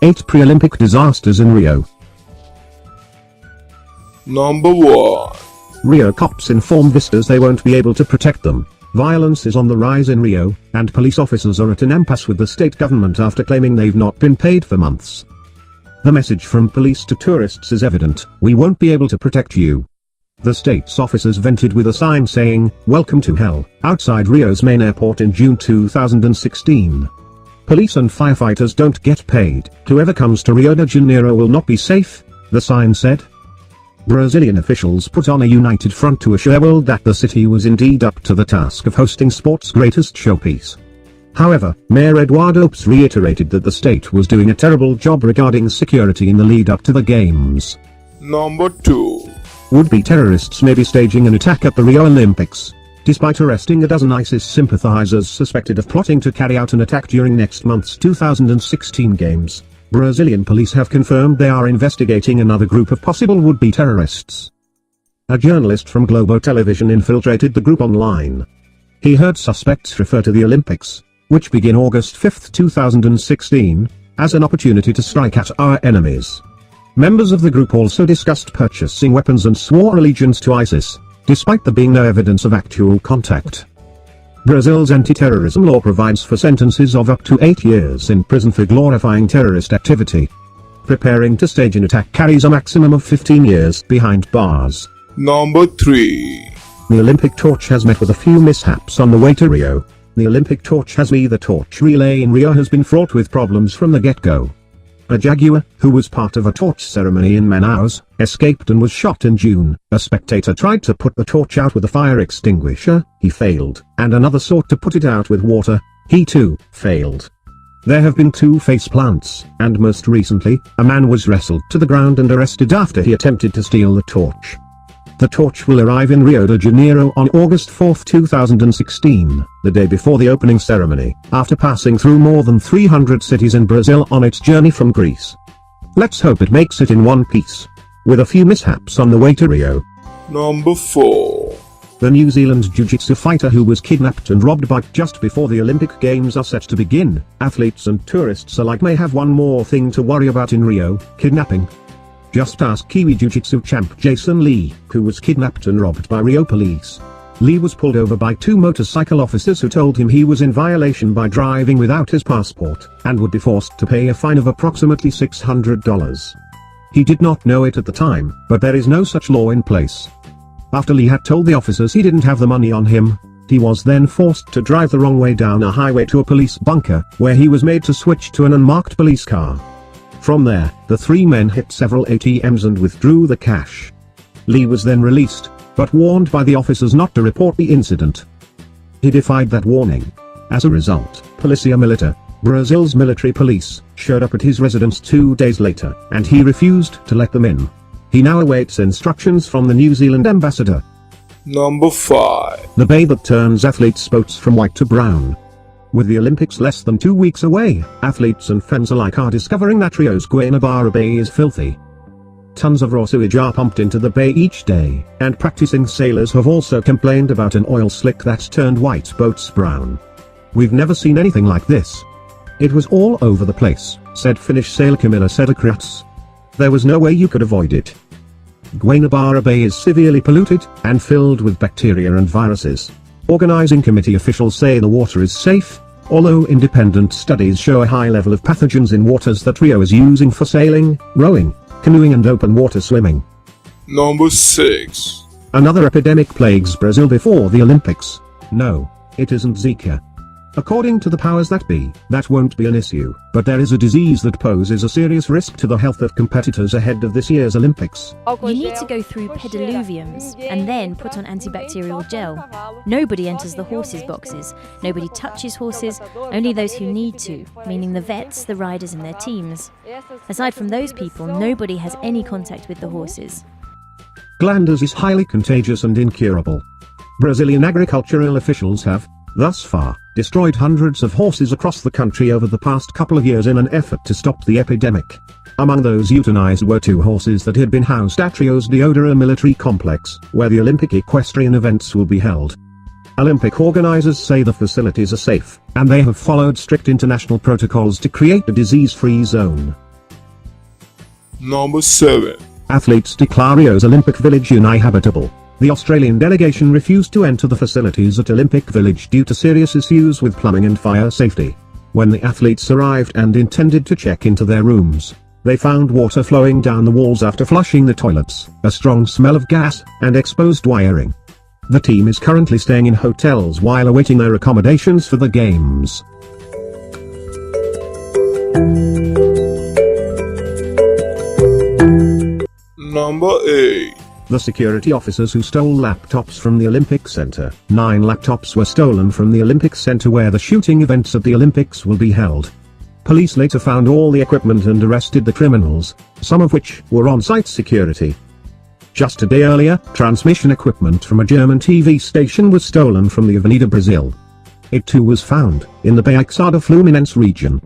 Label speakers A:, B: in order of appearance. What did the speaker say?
A: 8 pre-Olympic disasters in Rio.
B: Number 1.
A: Rio cops inform visitors they won't be able to protect them. Violence is on the rise in Rio, and police officers are at an impasse with the state government after claiming they've not been paid for months. The message from police to tourists is evident: we won't be able to protect you. The state's officers vented with a sign saying, "Welcome to hell," outside Rio's main airport in June 2016. Police and firefighters don't get paid. Whoever comes to Rio de Janeiro will not be safe, the sign said. Brazilian officials put on a united front to assure the world that the city was indeed up to the task of hosting sport's greatest showpiece. However, Mayor Eduardo Paes reiterated that the state was doing a terrible job regarding security in the lead-up to the games.
B: Number 2.
A: Would-be terrorists may be staging an attack at the Rio Olympics, despite arresting a dozen ISIS sympathizers suspected of plotting to carry out an attack during next month's 2016 games. Brazilian police have confirmed they are investigating another group of possible would-be terrorists. A journalist from Globo Television infiltrated the group online. He heard suspects refer to the Olympics, which begin August 5, 2016, as an opportunity to strike at our enemies. Members of the group also discussed purchasing weapons and swore allegiance to ISIS, despite there being no evidence of actual contact. Brazil's anti-terrorism law provides for sentences of up to 8 years in prison for glorifying terrorist activity. Preparing to stage an attack carries a maximum of 15 years behind bars.
B: Number 3.
A: The Olympic torch has met with a few mishaps on the way to Rio. The Olympic torch the torch relay in Rio has been fraught with problems from the get-go. A jaguar, who was part of a torch ceremony in Manaus, escaped and was shot in June. A spectator tried to put the torch out with a fire extinguisher, he failed, and another sought to put it out with water, he too, failed. There have been 2 face plants, and most recently, a man was wrestled to the ground and arrested after he attempted to steal the torch. The torch will arrive in Rio de Janeiro on August 4, 2016, the day before the opening ceremony, after passing through more than 300 cities in Brazil on its journey from Greece. Let's hope it makes it in one piece. With a few mishaps on the way to Rio.
B: Number 4.
A: The New Zealand jiu-jitsu fighter who was kidnapped and robbed just before the Olympic Games are set to begin. Athletes and tourists alike may have one more thing to worry about in Rio: kidnapping. Just ask Kiwi Jiu-Jitsu champ Jason Lee, who was kidnapped and robbed by Rio police. Lee was pulled over by 2 motorcycle officers who told him he was in violation by driving without his passport, and would be forced to pay a fine of approximately $600. He did not know it at the time, but there is no such law in place. After Lee had told the officers he didn't have the money on him, he was then forced to drive the wrong way down a highway to a police bunker, where he was made to switch to an unmarked police car. From there, the 3 men hit several ATMs and withdrew the cash. Lee was then released, but warned by the officers not to report the incident. He defied that warning. As a result, Polícia Militar, Brazil's military police, showed up at his residence 2 days later, and he refused to let them in. He now awaits instructions from the New Zealand ambassador.
B: Number 5.
A: The bay that turns athletes' boats from white to brown. With the Olympics less than 2 weeks away, athletes and fans alike are discovering that Rio's Guanabara Bay is filthy. Tons of raw sewage are pumped into the bay each day, and practicing sailors have also complained about an oil slick that's turned white boats brown. "We've never seen anything like this. It was all over the place," said Finnish sailor Camilla Sedekratz. "There was no way you could avoid it." Guanabara Bay is severely polluted, and filled with bacteria and viruses. Organizing committee officials say the water is safe, although independent studies show a high level of pathogens in waters that Rio is using for sailing, rowing, canoeing and open water swimming.
B: Number 6.
A: Another epidemic plagues Brazil before the Olympics. No, it isn't Zika. According to the powers that be, that won't be an issue, but there is a disease that poses a serious risk to the health of competitors ahead of this year's Olympics.
C: You need to go through pediluviums and then put on antibacterial gel. Nobody enters the horses' boxes, nobody touches horses, only those who need to, meaning the vets, the riders and their teams. Aside from those people, nobody has any contact with the horses.
A: Glanders is highly contagious and incurable. Brazilian agricultural officials have, thus far, destroyed hundreds of horses across the country over the past couple of years in an effort to stop the epidemic. Among those euthanized were 2 horses that had been housed at Rio's Deodoro military complex, where the Olympic equestrian events will be held. Olympic organizers say the facilities are safe, and they have followed strict international protocols to create a disease-free zone.
B: Number 7.
A: Athletes declare Rio's Olympic Village uninhabitable. The Australian delegation refused to enter the facilities at Olympic Village due to serious issues with plumbing and fire safety. When the athletes arrived and intended to check into their rooms, they found water flowing down the walls after flushing the toilets, a strong smell of gas, and exposed wiring. The team is currently staying in hotels while awaiting their accommodations for the games.
B: Number 8.
A: The security officers who stole laptops from the Olympic Center. 9 laptops were stolen from the Olympic Center where the shooting events at the Olympics will be held. Police later found all the equipment and arrested the criminals, some of which were on-site security. Just a day earlier, transmission equipment from a German TV station was stolen from the Avenida Brazil. It too was found in the Baixada Fluminense region.